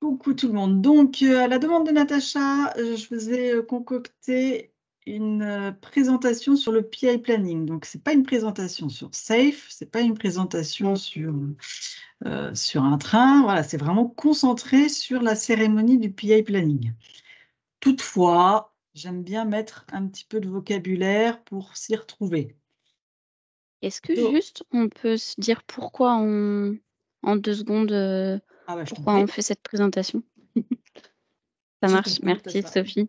Coucou tout le monde. Donc, à la demande de Natacha, je vous ai concocté une présentation sur le PI Planning. Donc, ce n'est pas une présentation sur SAFE, ce n'est pas une présentation sur un train. Voilà, c'est vraiment concentré sur la cérémonie du PI Planning. Toutefois, j'aime bien mettre un petit peu de vocabulaire pour s'y retrouver. Est-ce que Donc, juste on peut se dire pourquoi en 2 secondes, ah bah, je t'en pourquoi on prie, fait cette présentation? Ça je t'en marche, prie, merci Natacha. Sophie.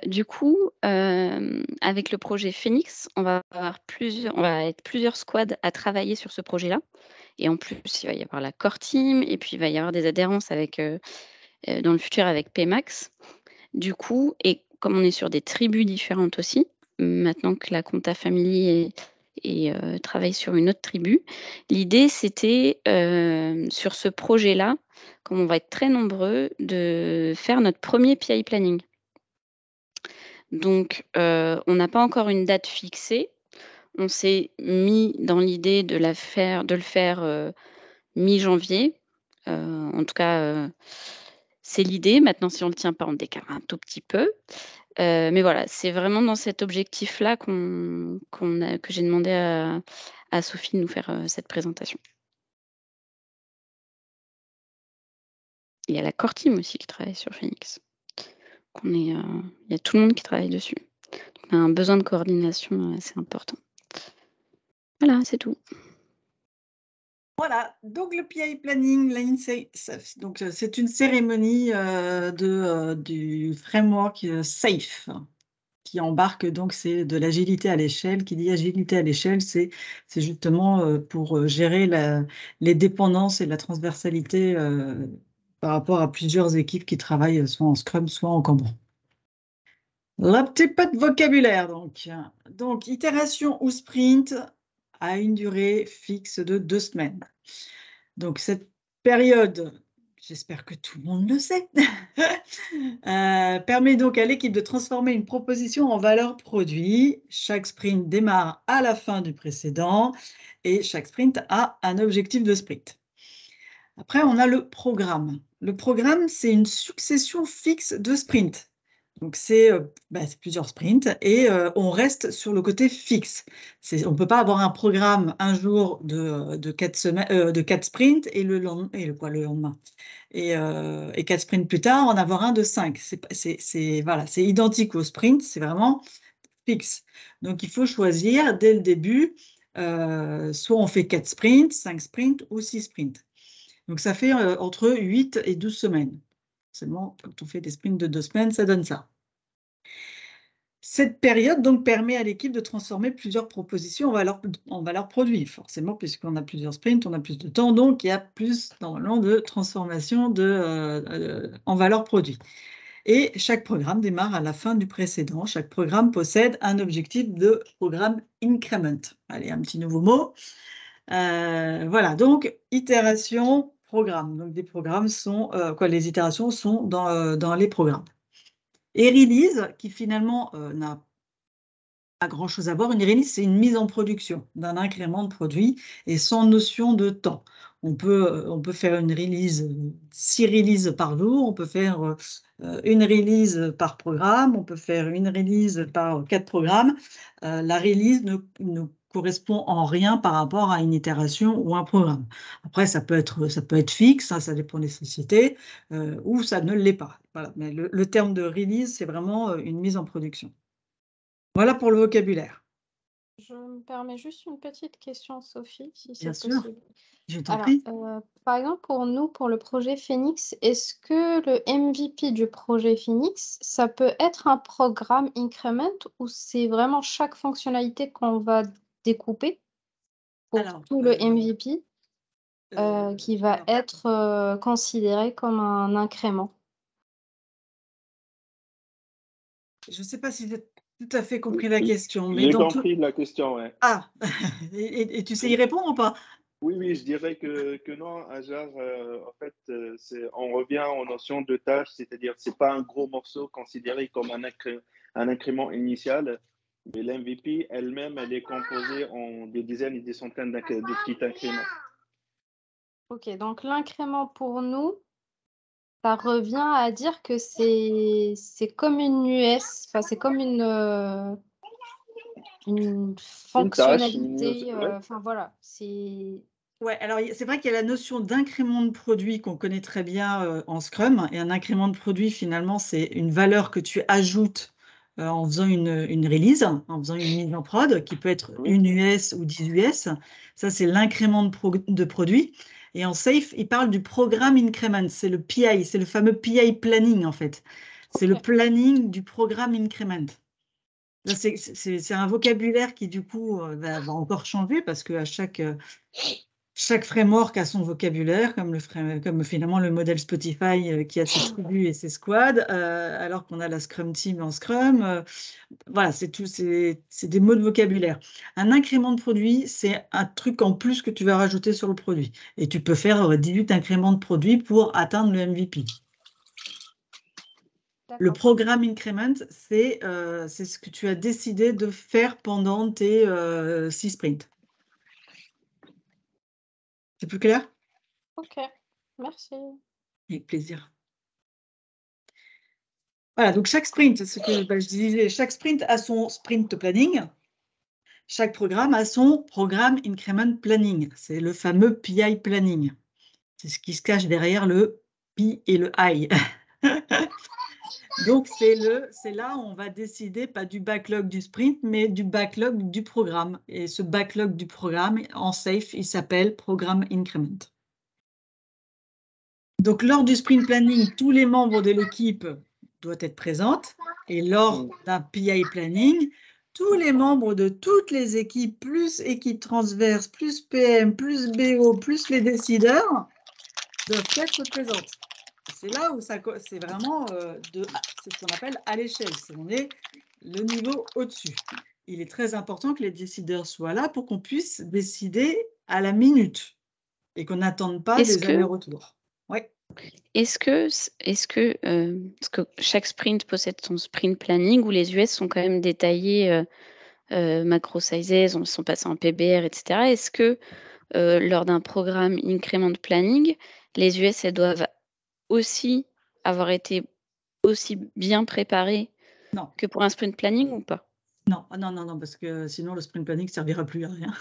Du coup, avec le projet Phoenix, on va être plusieurs squads à travailler sur ce projet-là et en plus, il va y avoir la core team et puis il va y avoir des adhérences avec, dans le futur avec Pmax. Du coup et comme on est sur des tribus différentes aussi, maintenant que la Compta Family travaille sur une autre tribu, l'idée c'était, sur ce projet-là, comme on va être très nombreux, de faire notre premier PI planning. Donc, on n'a pas encore une date fixée. On s'est mis dans l'idée de le faire, mi-janvier. En tout cas, c'est l'idée. Maintenant si on ne le tient pas, on décale un tout petit peu. Mais voilà, c'est vraiment dans cet objectif-là que j'ai demandé à Sophie de nous faire, cette présentation. Il y a la core team aussi qui travaille sur Phoenix. Il y a tout le monde qui travaille dessus. On a un besoin de coordination, assez important. Voilà, c'est tout. Voilà, donc le PI Planning, donc c'est une cérémonie du framework SAFE qui embarque donc c'est de l'agilité à l'échelle. Qui dit agilité à l'échelle, c'est justement pour gérer les dépendances et la transversalité par rapport à plusieurs équipes qui travaillent soit en Scrum, soit en Kanban. Un petit peu de vocabulaire donc. Donc, itération ou sprint à une durée fixe de 2 semaines. Donc, cette période, j'espère que tout le monde le sait, permet donc à l'équipe de transformer une proposition en valeur produit. Chaque sprint démarre à la fin du précédent et chaque sprint a un objectif de sprint. Après, on a le programme. Le programme, c'est une succession fixe de sprints. Donc, c'est plusieurs sprints et on reste sur le côté fixe. On ne peut pas avoir un programme un jour de 4 sprints et le lendemain. Et 4 sprints plus tard, en avoir un de 5. Voilà, c'est identique au sprint, c'est vraiment fixe. Donc, il faut choisir dès le début, soit on fait 4 sprints, 5 sprints ou 6 sprints. Donc, ça fait entre 8 et 12 semaines. Seulement, quand on fait des sprints de 2 semaines, ça donne ça. Cette période donc permet à l'équipe de transformer plusieurs propositions en valeur produit. Forcément, puisqu'on a plusieurs sprints, on a plus de temps, donc il y a plus normalement de transformation en valeur produit. Et chaque programme démarre à la fin du précédent. Chaque programme possède un objectif de programme increment. Allez, un petit nouveau mot. Voilà, donc itération, programme. Donc des programmes sont, les itérations sont dans les programmes. Et release, qui finalement n'a pas grand-chose à voir. Une release, c'est une mise en production d'un incrément de produit et sans notion de temps. On peut faire une release, 6 releases par jour, on peut faire une release par programme, on peut faire une release par 4 programmes. La release ne correspond en rien par rapport à une itération ou un programme. Après, ça peut être fixe, ça dépend des sociétés, ou ça ne l'est pas. Voilà. Mais le terme de release, c'est vraiment une mise en production. Voilà pour le vocabulaire. Je me permets juste une petite question, Sophie, si Bien c'est sûr, possible. je t'en Alors, prie. par exemple, pour nous, pour le projet Phoenix, est-ce que le MVP du projet Phoenix, ça peut être un programme increment ou c'est vraiment chaque fonctionnalité qu'on va découper pour Alors, tout le MVP qui va alors, être considéré comme un incrément? je ne sais pas si j'ai tout à fait compris la question, mais J'ai dans tout... compris la question, ouais. Ah, et tu sais y répondre ou pas? Oui, oui, je dirais que non, Ajar, en fait, on revient aux notions de tâches, c'est-à-dire c'est pas un gros morceau considéré comme un incrément initial, mais l'MVP elle-même, elle est composée en des dizaines et des centaines de petits incréments. Ok, donc l'incrément pour nous, Ça revient à dire que c'est comme une US, enfin c'est comme une Une tâche, fonctionnalité, ouais. enfin voilà, c'est Ouais, alors c'est vrai qu'il y a la notion d'incrément de produit qu'on connaît très bien en Scrum. Et un incrément de produit, finalement, c'est une valeur que tu ajoutes en faisant une release, en faisant une mise en prod, qui peut être une US ou 10 US. Ça, c'est l'incrément de produit. Et en Safe, il parle du programme increment. C'est le PI, c'est le fameux PI planning, en fait. C'est le Ok. planning du programme increment. Là, c'est un vocabulaire qui, du coup, va encore changer parce qu'à chaque framework a son vocabulaire, comme finalement le modèle Spotify qui a ses tribus et ses squads, alors qu'on a la Scrum Team en Scrum. Voilà, c'est des mots de vocabulaire. Un incrément de produit, c'est un truc en plus que tu vas rajouter sur le produit. Et tu peux faire 18 incréments de produits pour atteindre le MVP. Le D'accord. programme increment, c'est ce que tu as décidé de faire pendant tes 6 sprints. C'est plus clair? Ok, merci. Avec plaisir. Voilà, donc chaque sprint, ce que je disais, chaque sprint a son sprint planning. Chaque programme a son programme increment planning. C'est le fameux PI planning. C'est ce qui se cache derrière le P et le I. Donc, c'est là où on va décider, pas du backlog du sprint, mais du backlog du programme. Et ce backlog du programme, en Safe, il s'appelle programme increment. Donc, lors du sprint planning, tous les membres de l'équipe doivent être présents. Et lors d'un PI planning, tous les membres de toutes les équipes, plus équipe transverse, plus PM, plus BO, plus les décideurs, doivent être présents. C'est là où c'est vraiment c'est ce qu'on appelle à l'échelle. On est le niveau au-dessus. Il est très important que les décideurs soient là pour qu'on puisse décider à la minute et qu'on n'attende pas des allers-retours. Ouais. Est-ce que chaque sprint possède son sprint planning ou les US sont quand même détaillés, macro sizes, sont passés en PBR, etc. Est-ce que lors d'un programme increment planning, les US elles doivent aussi avoir été aussi bien préparées Non. que pour un sprint planning ou pas? Non, parce que sinon le sprint planning ne servira plus à rien.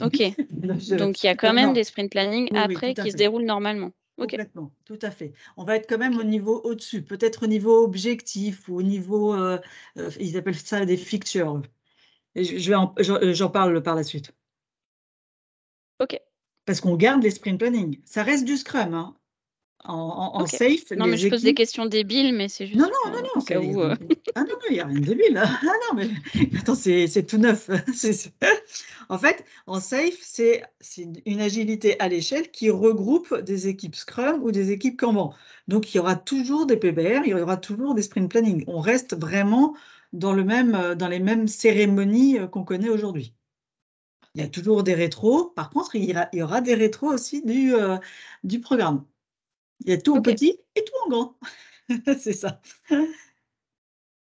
Ok. Donc il y a quand même des sprint planning après qui se déroulent normalement. Ok. Complètement, tout à fait. On va être quand même au niveau au-dessus, peut-être au niveau objectif ou au niveau, ils appellent ça des features. Et j'en parle par la suite. Ok. Parce qu'on garde les sprint planning. Ça reste du Scrum, hein. En Ok. Safe, Non, mais les je pose des équipes. questions débiles, mais c'est Non, juste non, au cas où. ah non, il n'y a rien de débile. Ah non, mais attends, c'est tout neuf. En fait, en Safe, c'est une agilité à l'échelle qui regroupe des équipes Scrum ou des équipes Kanban. Donc, il y aura toujours des PBR, il y aura toujours des sprint planning. On reste vraiment dans les mêmes cérémonies qu'on connaît aujourd'hui. Il y a toujours des rétros. Par contre, il y aura des rétros aussi du programme. Il y a tout en petit et tout en grand. C'est ça.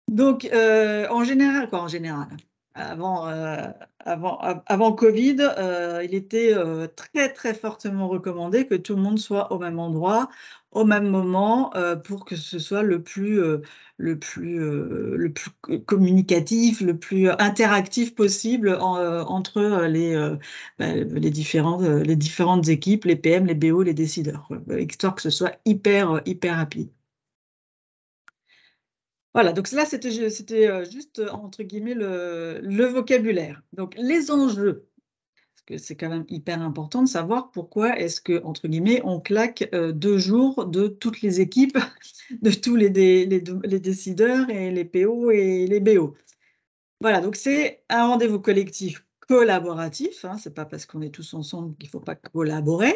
Donc, en général, avant Covid, il était très, très fortement recommandé que tout le monde soit au même endroit, au même moment, pour que ce soit le plus communicatif, le plus interactif possible entre les différentes équipes, les PM, les BO, les décideurs, histoire que ce soit hyper rapide. Voilà, donc là, c'était juste, entre guillemets, le vocabulaire. Donc, les enjeux, parce que c'est quand même hyper important de savoir pourquoi est-ce que, entre guillemets, on claque 2 jours de toutes les équipes, de tous les décideurs et les PO et les BO. Voilà, donc c'est un rendez-vous collectif collaboratif, hein, c'est pas parce qu'on est tous ensemble qu'il ne faut pas collaborer.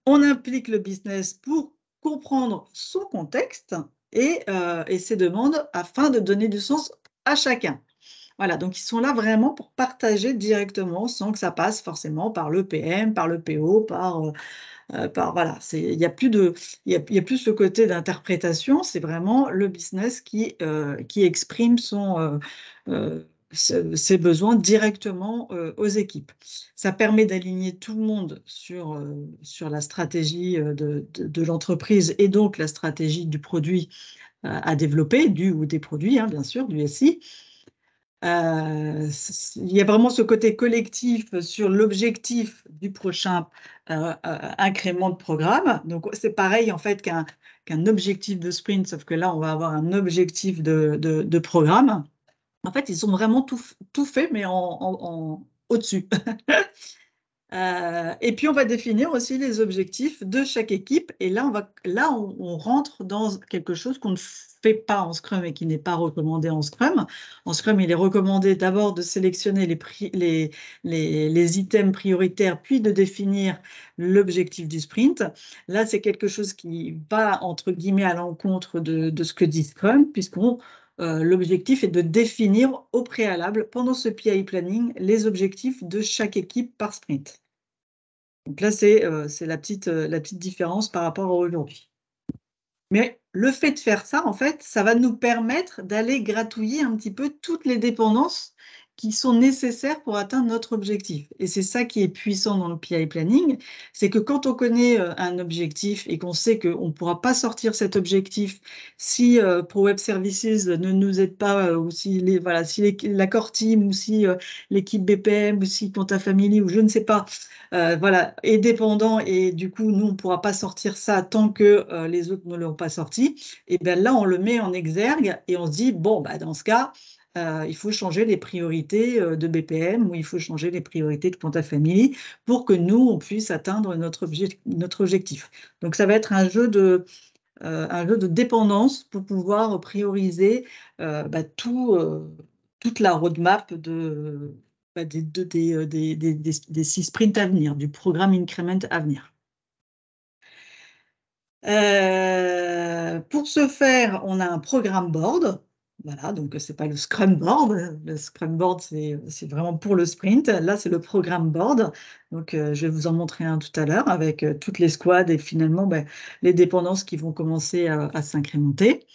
On implique le business pour comprendre son contexte et ses demandes afin de donner du sens à chacun. Voilà, donc ils sont là vraiment pour partager directement sans que ça passe forcément par le PM, par le PO, voilà, il y a plus ce côté d'interprétation, c'est vraiment le business qui exprime ces besoins directement aux équipes. Ça permet d'aligner tout le monde sur la stratégie de l'entreprise et donc la stratégie du produit à développer, ou des produits, hein, bien sûr, du SI. Il y a vraiment ce côté collectif sur l'objectif du prochain incrément de programme. Donc, c'est pareil en fait qu'un objectif de sprint, sauf que là, on va avoir un objectif de programme. En fait, ils ont vraiment tout fait, mais au-dessus. Et puis, on va définir aussi les objectifs de chaque équipe. Et là, on rentre dans quelque chose qu'on ne fait pas en Scrum et qui n'est pas recommandé en Scrum. En Scrum, il est recommandé d'abord de sélectionner les items prioritaires, puis de définir l'objectif du sprint. Là, c'est quelque chose qui va, entre guillemets, à l'encontre de ce que dit Scrum, l'objectif est de définir au préalable, pendant ce PI planning, les objectifs de chaque équipe par sprint. Donc là, c'est la petite différence par rapport à aujourd'hui. Mais le fait de faire ça, en fait, ça va nous permettre d'aller gratouiller un petit peu toutes les dépendances qui sont nécessaires pour atteindre notre objectif. Et c'est ça qui est puissant dans le PI planning, c'est que quand on connaît un objectif et qu'on sait qu'on ne pourra pas sortir cet objectif si Pro Web Services ne nous aide pas, ou si la core team, ou si l'équipe BPM, ou si Compta Family, ou je ne sais pas, est dépendant et du coup, nous, on ne pourra pas sortir ça tant que les autres ne l'ont pas sorti. Et bien là, on le met en exergue et on se dit, bon, bah, dans ce cas, il faut changer les priorités de BPM ou il faut changer les priorités de Compta Family pour que nous, on puisse atteindre notre objectif. Donc, ça va être un jeu de dépendance pour pouvoir prioriser toute la roadmap des 6 sprints à venir, du programme Increment à venir. Pour ce faire, on a un programme board. Voilà, donc ce n'est pas le Scrum Board. Le Scrum Board, c'est vraiment pour le sprint. Là, c'est le programme board. Donc, je vais vous en montrer un tout à l'heure avec toutes les squads et finalement les dépendances qui vont commencer à s'incrémenter.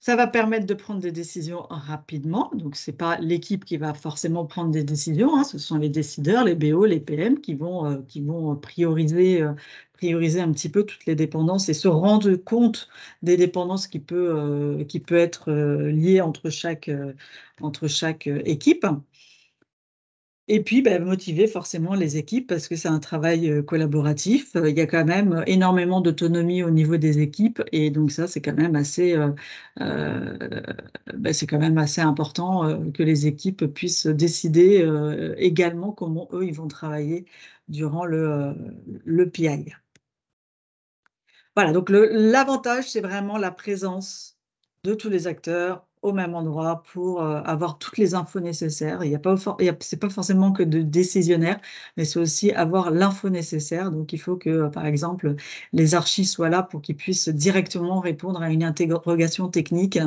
Ça va permettre de prendre des décisions rapidement. Donc, ce n'est pas l'équipe qui va forcément prendre des décisions, hein. Ce sont les décideurs, les BO, les PM qui vont prioriser un petit peu toutes les dépendances et se rendre compte des dépendances qui peut être liées entre chaque équipe. Et puis, motiver forcément les équipes parce que c'est un travail collaboratif. Il y a quand même énormément d'autonomie au niveau des équipes et donc ça, c'est quand même assez, important que les équipes puissent décider également comment eux, ils vont travailler durant le PI. Voilà, donc l'avantage, c'est vraiment la présence de tous les acteurs au même endroit pour avoir toutes les infos nécessaires. C'est pas forcément que de décisionnaire, mais c'est aussi avoir l'info nécessaire. Donc, il faut que, par exemple, les archis soient là pour qu'ils puissent directement répondre à une interrogation technique.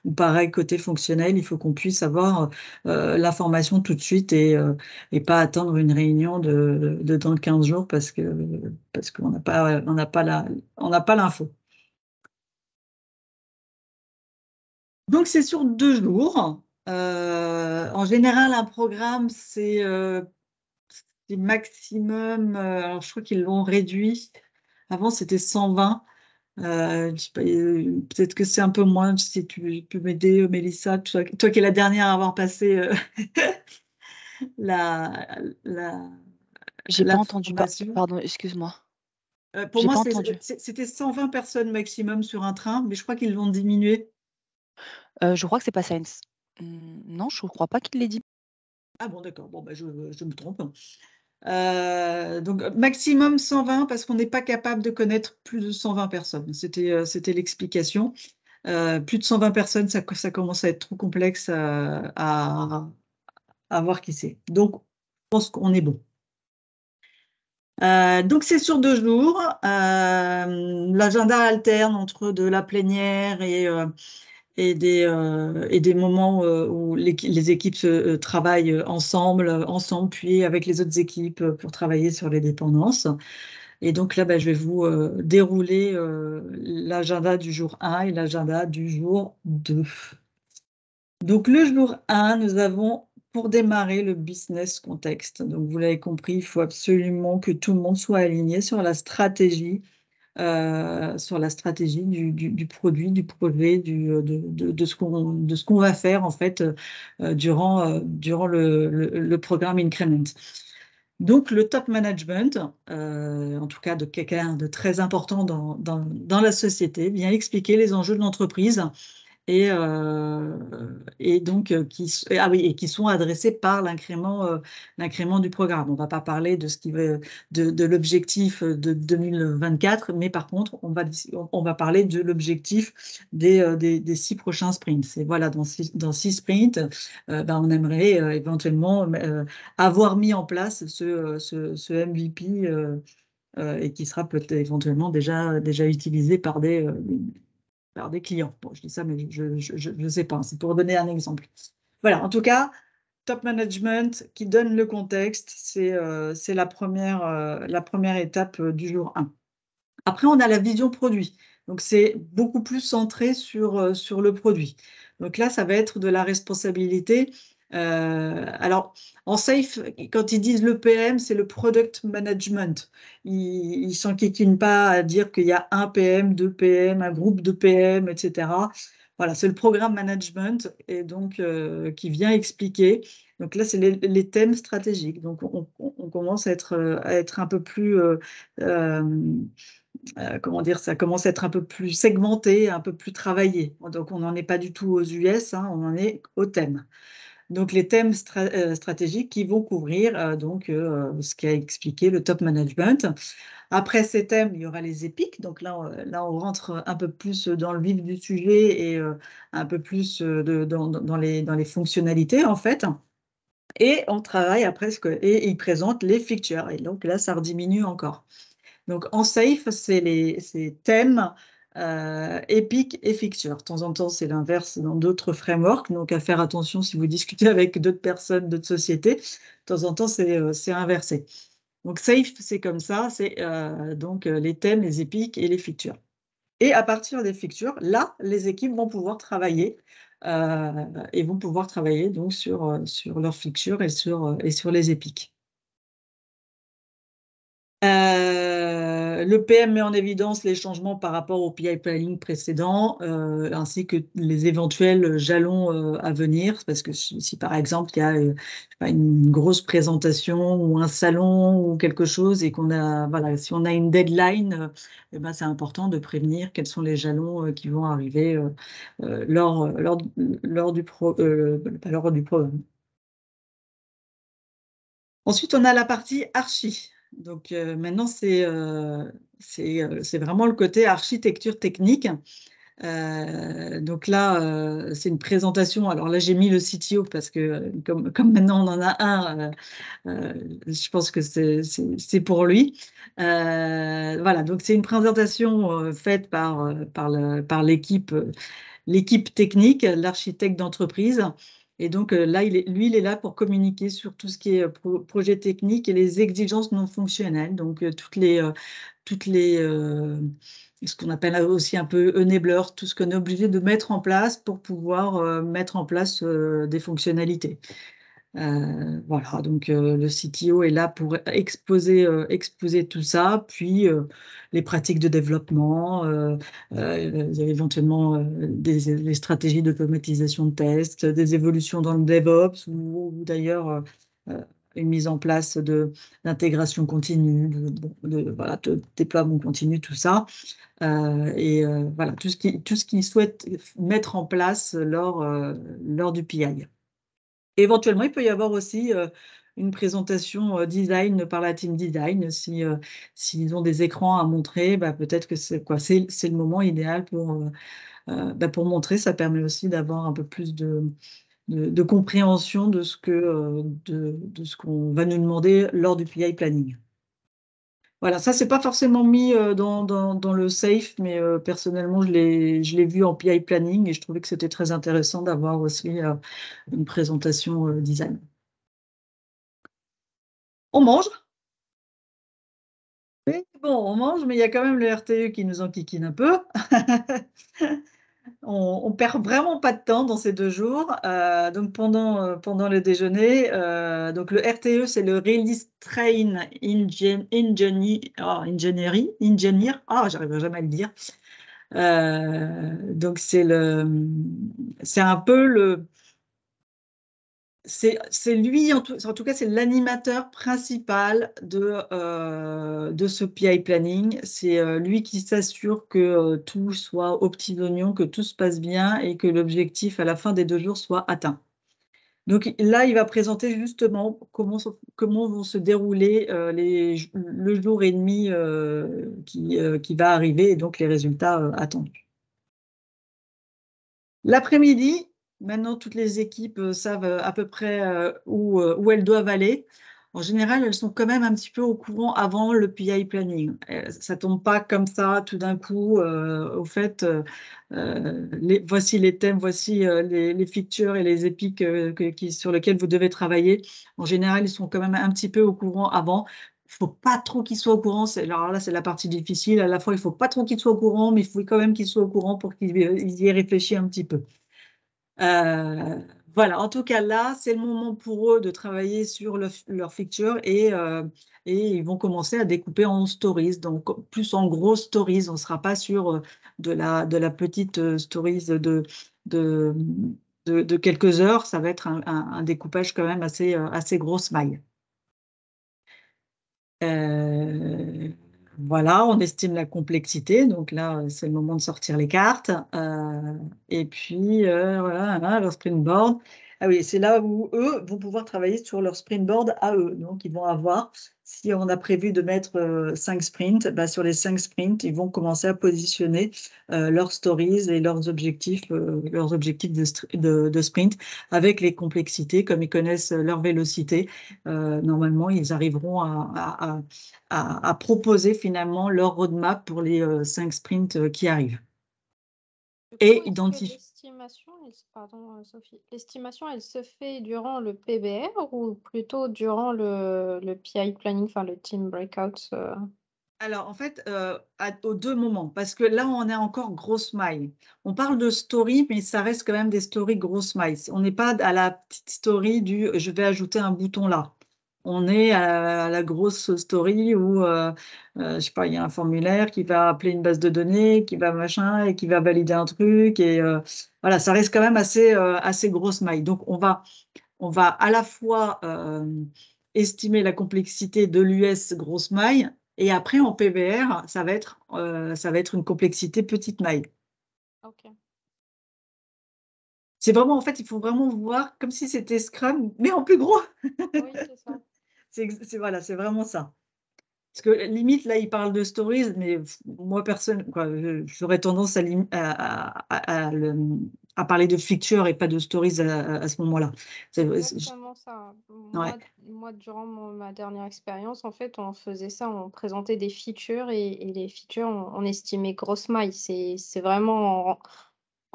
Ou pareil, côté fonctionnel, il faut qu'on puisse avoir l'information tout de suite et pas attendre une réunion de dans 15 jours parce qu'on n'a pas l'info. Donc, c'est sur 2 jours. En général, un programme, c'est maximum, alors je crois qu'ils l'ont réduit. Avant, c'était 120. Je sais pas, peut-être que c'est un peu moins, si tu peux m'aider, Mélissa, toi qui es la dernière à avoir passé J'ai pas entendu, formation. pardon, excuse-moi. Pour J'ai moi, pas entendu. c'était 120 personnes maximum sur un train, mais je crois qu'ils l'ont diminué. Je crois que c'est passé à non, je crois pas qu'il l'ait dit. Ah bon, d'accord. Bon, je me trompe. Donc, maximum 120 parce qu'on n'est pas capable de connaître plus de 120 personnes. C'était l'explication. Plus de 120 personnes, ça commence à être trop complexe à voir qui c'est. Donc, je pense qu'on est bon. Donc, c'est sur 2 jours. L'agenda alterne entre de la plénière et des moments où les équipes travaillent ensemble, puis avec les autres équipes pour travailler sur les dépendances. Et donc là, je vais vous dérouler l'agenda du jour 1 et l'agenda du jour 2. Donc, le jour 1, nous avons pour démarrer le business contexte. Donc, vous l'avez compris, il faut absolument que tout le monde soit aligné sur la stratégie du produit, du projet, de ce qu'on va faire en fait durant le programme Increment. Donc, le top management, en tout cas de quelqu'un de très important dans la société, vient expliquer les enjeux de l'entreprise et donc qui sont adressés par l'incrément du programme. On ne va pas parler de l'objectif de 2024, mais par contre, on va parler de l'objectif des 6 prochains sprints. Et voilà, dans 6 sprints, on aimerait éventuellement avoir mis en place ce MVP et qui sera peut-être éventuellement déjà utilisé par des clients. Bon, je dis ça, mais je ne sais pas. C'est pour donner un exemple. Voilà, en tout cas, top management qui donne le contexte, c'est la première étape du jour 1. Après, on a la vision produit. Donc, c'est beaucoup plus centré sur le produit. Donc là, ça va être de la responsabilité. Alors, en SAFE, quand ils disent le PM, c'est le product management. Ils ne s'enquiquinent pas à dire qu'il y a un PM, 2 PM, un groupe de PM, etc. Voilà, c'est le programme management et donc qui vient expliquer. Donc là, c'est les thèmes stratégiques. Donc, on commence à être un peu plus comment dire, ça commence à être un peu plus segmenté, un peu plus travaillé. Donc, on n'en est pas du tout aux US, hein, on en est au thème. Donc, les thèmes stratégiques qui vont couvrir ce qu'a expliqué le top management. Après ces thèmes, il y aura les épiques. Donc là, on rentre un peu plus dans le vif du sujet et un peu plus dans les fonctionnalités, en fait. Et on travaille après, et ils présentent les features. Et donc là, ça rediminue encore. Donc, en SAFE, c'est thèmes, épiques et features. De temps en temps, c'est l'inverse dans d'autres frameworks. Donc, à faire attention si vous discutez avec d'autres personnes, d'autres sociétés. De temps en temps, c'est inversé. Donc, SAFE, c'est comme ça. C'est les thèmes, les épiques et les features. Et à partir des features, là, les équipes vont pouvoir travailler donc sur leurs features et sur les épiques. Le PM met en évidence les changements par rapport au PI planning précédent, ainsi que les éventuels jalons à venir, parce que si par exemple il y a une grosse présentation ou un salon ou quelque chose et si on a une deadline, c'est important de prévenir quels sont les jalons qui vont arriver lors du programme. Ensuite, on a la partie archi. Donc maintenant, c'est vraiment le côté architecture technique. Donc là, c'est une présentation. Alors là, j'ai mis le CTO parce que comme maintenant on en a un, je pense que c'est pour lui. Voilà, donc c'est une présentation faite par l'équipe technique, l'architecte d'entreprise. Et donc là, il est là pour communiquer sur tout ce qui est projet technique et les exigences non fonctionnelles. Donc ce qu'on appelle aussi un peu enablers, tout ce qu'on est obligé de mettre en place pour pouvoir mettre en place des fonctionnalités. Voilà, donc le CTO est là pour exposer tout ça, puis les pratiques de développement, éventuellement des stratégies d'automatisation de tests, des évolutions dans le DevOps ou d'ailleurs une mise en place d'intégration continue, de déploiement continu, tout ça. Voilà, tout ce qu'ils souhaitent mettre en place lors du PI. Éventuellement, il peut y avoir aussi une présentation design par la team design. S'ils ont des écrans à montrer, peut-être que c'est le moment idéal pour montrer. Ça permet aussi d'avoir un peu plus de compréhension de ce qu'on va nous demander lors du PI planning. Voilà, ça, c'est pas forcément mis dans le SAFE, mais personnellement, je l'ai vu en PI planning et je trouvais que c'était très intéressant d'avoir aussi une présentation design. On mange. Oui, bon, on mange, mais il y a quand même le RTE qui nous enquiquine un peu. On perd vraiment pas de temps dans ces 2 jours. Donc pendant le déjeuner, donc le RTE, c'est le Release Train Engineer. Ah, j'arriverai jamais à le dire. Donc c'est un peu c'est lui, en tout cas, c'est l'animateur principal de ce PI Planning. C'est lui qui s'assure que tout soit aux petits oignons, que tout se passe bien et que l'objectif à la fin des 2 jours soit atteint. Donc là, il va présenter justement comment vont se dérouler le jour et demi qui va arriver et donc les résultats attendus. L'après-midi, maintenant toutes les équipes savent à peu près où elles doivent aller. En général, elles sont quand même un petit peu au courant avant le PI planning. Ça tombe pas comme ça tout d'un coup. Au fait, voici les thèmes, voici les features et les épiques sur lesquels vous devez travailler. En général, ils sont quand même un petit peu au courant avant. Il ne faut pas trop qu'ils soient au courant. Alors là, c'est la partie difficile. À la fois, il ne faut pas trop qu'ils soient au courant, mais il faut quand même qu'ils soient au courant pour qu'ils y aient réfléchi un petit peu. Voilà, en tout cas, là, c'est le moment pour eux de travailler sur leur feature et ils vont commencer à découper en stories, donc plus en gros stories. On ne sera pas sur de la petite stories de quelques heures. Ça va être un découpage quand même assez grosse maille. Voilà, on estime la complexité, donc là, c'est le moment de sortir les cartes. Et puis, voilà, leur sprint board. Ah oui, c'est là où eux vont pouvoir travailler sur leur sprint board à eux. Donc, ils vont avoir, si on a prévu de mettre 5 sprints, bah, sur les 5 sprints, ils vont commencer à positionner leurs stories et leurs objectifs de sprint avec les complexités, comme ils connaissent leur vélocité. Normalement, ils arriveront à proposer finalement leur roadmap pour les 5 sprints qui arrivent. Et identifier. Pardon, Sophie, l'estimation, elle se fait durant le PBR ou plutôt durant le PI planning, enfin le team breakout Alors, en fait, aux 2 moments, parce que là, on est encore grosse maille. On parle de story, mais ça reste quand même des stories grosses mailles. On n'est pas à la petite story du « je vais ajouter un bouton là ». On est à la grosse story où, je sais pas, il y a un formulaire qui va appeler une base de données, qui va machin et qui va valider un truc. Et voilà, ça reste quand même assez grosse maille. Donc, on va à la fois estimer la complexité de l'US grosse maille et après en PBR, ça va être une complexité petite maille. Ok. C'est vraiment, en fait, il faut vraiment voir comme si c'était Scrum, mais en plus gros. Oui, c'est ça. Voilà, c'est vraiment ça. Parce que limite, là, il parle de stories, mais moi, personne, j'aurais tendance à parler de features et pas de stories à ce moment-là. C'est exactement ça. Ouais. Moi, durant ma dernière expérience, en fait, on faisait ça, on présentait des features et les features, on estimait grosse maille. C'est vraiment,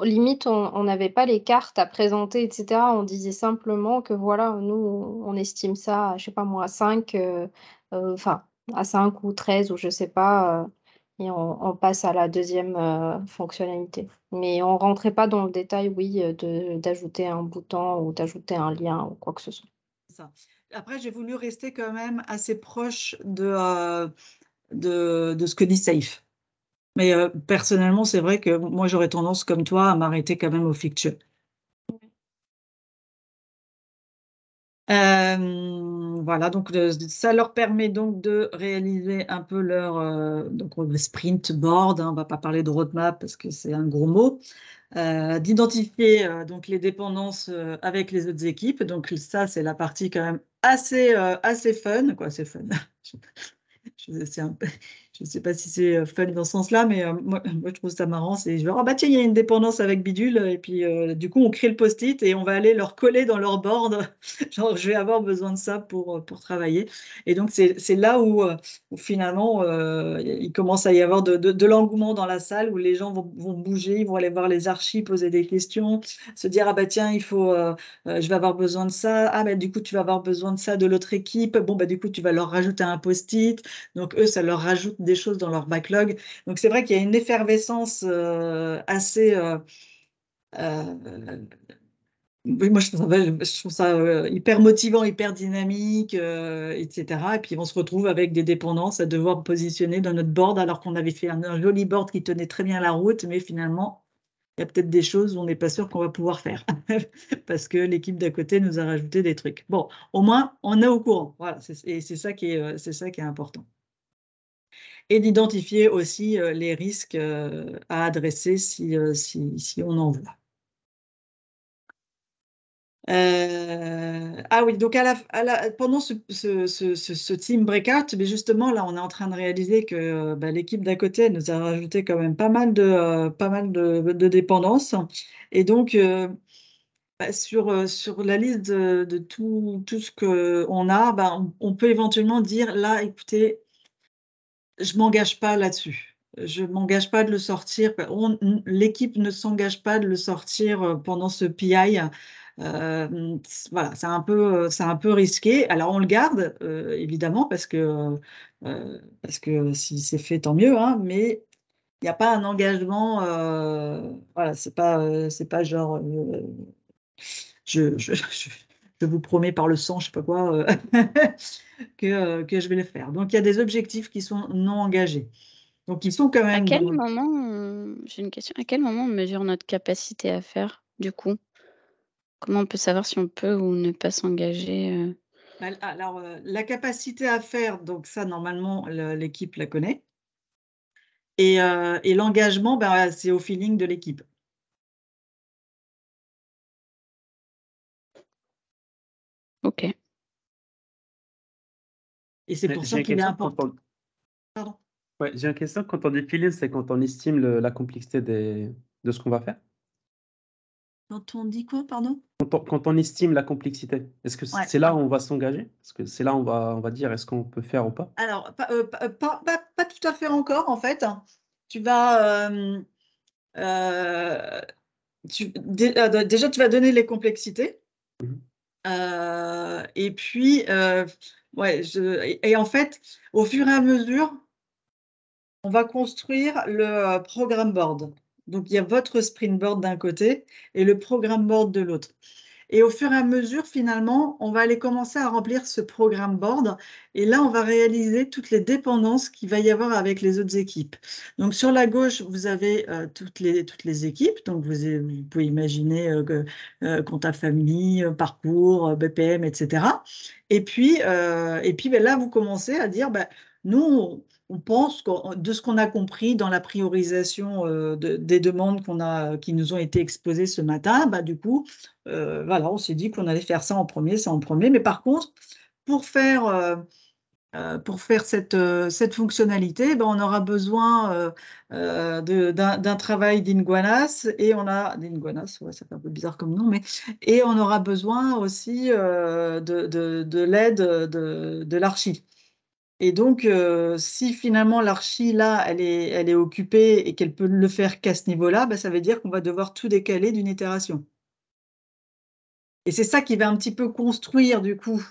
limite, on n'avait pas les cartes à présenter, etc. On disait simplement que voilà, nous, on estime ça, je sais pas moi, à 5, enfin, à 5 ou 13 ou je sais pas, et on passe à la deuxième fonctionnalité. Mais on rentrait pas dans le détail, oui, d'ajouter un bouton ou d'ajouter un lien ou quoi que ce soit. Ça. Après, j'ai voulu rester quand même assez proche de ce que dit Safe. Mais personnellement, c'est vrai que moi, j'aurais tendance, comme toi, à m'arrêter quand même aux features. Voilà, donc ça leur permet donc de réaliser un peu leur donc sprint board, hein, on ne va pas parler de roadmap parce que c'est un gros mot, d'identifier donc les dépendances avec les autres équipes. Donc ça, c'est la partie quand même assez fun, quoi, c'est fun. Je ne sais pas si c'est fun dans ce sens-là, mais moi, je trouve ça marrant. C'est genre, ah bah tiens, il y a une dépendance avec bidule, et puis du coup, on crée le post-it et on va aller leur coller dans leur board. Genre, je vais avoir besoin de ça pour travailler. Et donc, c'est là où finalement, il commence à y avoir de l'engouement dans la salle, où les gens vont bouger, ils vont aller voir les archives, poser des questions, se dire, ah bah tiens, je vais avoir besoin de ça. Ah bah du coup, tu vas avoir besoin de ça de l'autre équipe. Bon, bah du coup, tu vas leur rajouter un post-it. Donc, eux, ça leur rajoute des choses dans leur backlog. Donc, c'est vrai qu'il y a une effervescence assez... oui, moi, je trouve ça hyper motivant, hyper dynamique, etc. Et puis, on se retrouve avec des dépendances à devoir positionner dans notre board alors qu'on avait fait un joli board qui tenait très bien la route, mais finalement, il y a peut-être des choses où on n'est pas sûr qu'on va pouvoir faire parce que l'équipe d'à côté nous a rajouté des trucs. Bon, au moins, on est au courant. Voilà, et c'est ça qui est important. Et d'identifier aussi les risques à adresser si on en voit. Ah oui, donc pendant ce team breakout, mais justement, là, on est en train de réaliser que l'équipe d'à côté nous a rajouté quand même pas mal de dépendances. Et donc, sur la liste de tout ce qu'on a, on peut éventuellement dire, là, écoutez, je ne m'engage pas là-dessus. Je ne m'engage pas de le sortir. L'équipe ne s'engage pas de le sortir pendant ce PI. Voilà, c'est un peu risqué. Alors, on le garde, évidemment, parce que si c'est fait, tant mieux, hein, mais il n'y a pas un engagement. Voilà, c'est pas genre je vous promets par le sang, je ne sais pas quoi, que je vais le faire. Donc, il y a des objectifs qui sont non engagés. Donc, ils sont quand À même quel moment, j'ai une question, à quel moment on mesure notre capacité à faire, du coup? Comment on peut savoir si on peut ou ne pas s'engager? Alors, la capacité à faire, donc ça, normalement, l'équipe la connaît. Et l'engagement, c'est au feeling de l'équipe. OK. Et c'est pour ça qu'il est important. Pardon. Ouais, j'ai une question. Quand on dit feeling, c'est quand on estime la complexité de ce qu'on va faire? Quand on dit quoi, pardon? Quand on estime la complexité, est-ce que Ouais. c'est là où on va s'engager? Est-ce que c'est là où on va dire est-ce qu'on peut faire ou pas? Alors, pas tout à fait encore, en fait. Tu vas... déjà, tu vas donner les complexités. Mhm. Et puis, ouais, et en fait, au fur et à mesure, on va construire le programme board. Donc, il y a votre sprint board d'un côté et le programme board de l'autre. Et au fur et à mesure, finalement, on va aller commencer à remplir ce programme board. Et là, on va réaliser toutes les dépendances qu'il va y avoir avec les autres équipes. Donc, sur la gauche, vous avez toutes les équipes. Donc, vous pouvez imaginer compta family, parcours, BPM, etc. Et puis là, vous commencez à dire, nous, on pense de ce qu'on a compris dans la priorisation des demandes qui nous ont été exposées ce matin, du coup, voilà, on s'est dit qu'on allait faire ça en premier. Mais par contre, pour faire cette fonctionnalité, on aura besoin d'un travail d'Inguanas et d'Inguanas, ouais, ça fait un peu bizarre comme nom, et on aura besoin aussi de l'aide de l'archi. Et donc, si finalement l'archi, là, elle est occupée et qu'elle peut le faire qu'à ce niveau-là, ça veut dire qu'on va devoir tout décaler d'une itération. Et c'est ça qui va un petit peu construire, du coup,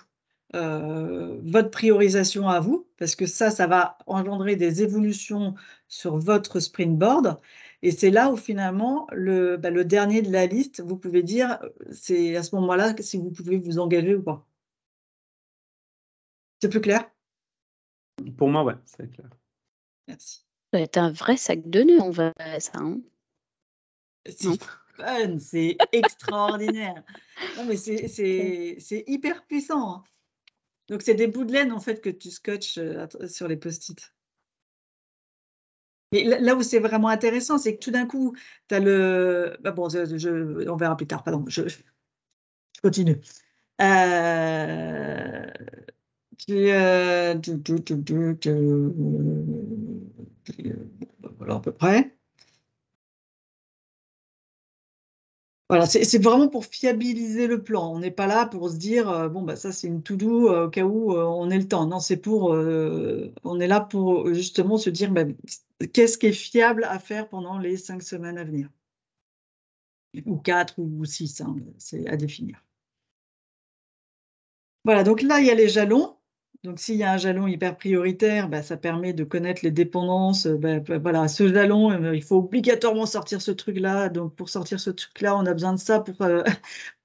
votre priorisation à vous, parce que ça va engendrer des évolutions sur votre sprint board. Et c'est là où finalement, le dernier de la liste, vous pouvez dire, c'est à ce moment-là si vous pouvez vous engager ou pas. C'est plus clair? Pour moi, ouais, c'est clair. Merci. Ça va être un vrai sac de nœuds, on va ça, hein? Non. C'est fun, c'est extraordinaire. Non, mais c'est hyper puissant, hein. Donc, c'est des bouts de laine, en fait, que tu scotches sur les post-it. Mais là où c'est vraiment intéressant, c'est que tout d'un coup, tu as le... bon, on verra plus tard, pardon, je continue. Voilà, à peu près. Voilà, c'est vraiment pour fiabiliser le plan. On n'est pas là pour se dire, ça c'est une to-do au cas où on ait le temps. Non, on est là pour justement se dire, qu'est-ce qui est fiable à faire pendant les 5 semaines à venir? Ou 4 ou 6, hein, c'est à définir. Voilà, donc là, il y a les jalons. Donc, s'il y a un jalon hyper prioritaire, bah, ça permet de connaître les dépendances. Voilà, ce jalon, il faut obligatoirement sortir ce truc-là. Donc, pour sortir ce truc-là, on a besoin de ça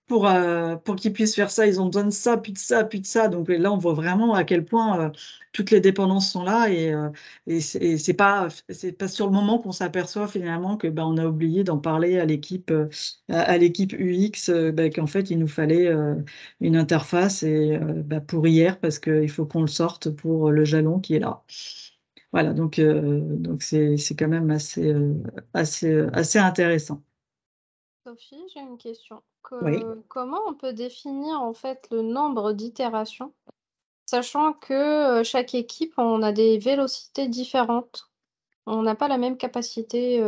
pour qu'ils puissent faire ça, ils ont besoin de ça, puis de ça, puis de ça. Donc là, on voit vraiment à quel point toutes les dépendances sont là et c'est pas sur le moment qu'on s'aperçoit finalement que on a oublié d'en parler à l'équipe UX, qu'en fait il nous fallait une interface et pour hier parce qu'il faut qu'on le sorte pour le jalon qui est là. Voilà, donc c'est quand même assez intéressant. Sophie, j'ai une question. Oui. Comment on peut définir en fait le nombre d'itérations, sachant que chaque équipe, on a des vélocités différentes. On n'a pas la même capacité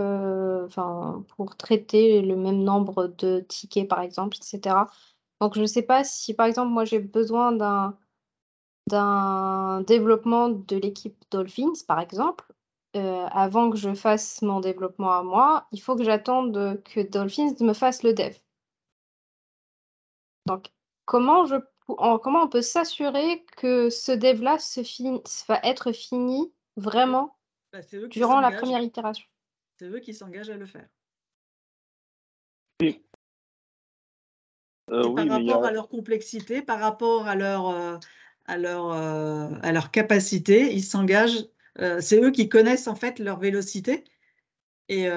pour traiter le même nombre de tickets, par exemple, etc. Donc, je ne sais pas si, par exemple, moi, j'ai besoin d'un développement de l'équipe Dolphins, par exemple. Avant que je fasse mon développement à moi, il faut que j'attende que Dolphins me fasse le dev. Donc, comment on peut s'assurer que ce dev-là va être fini vraiment C'est eux qui durant la s'engagent. première itération? C'est eux qui s'engagent à le faire. Oui. Par Oui, mais il y rapport a... à leur complexité, par rapport à leur capacité, ils s'engagent. C'est eux qui connaissent en fait leur vélocité. Et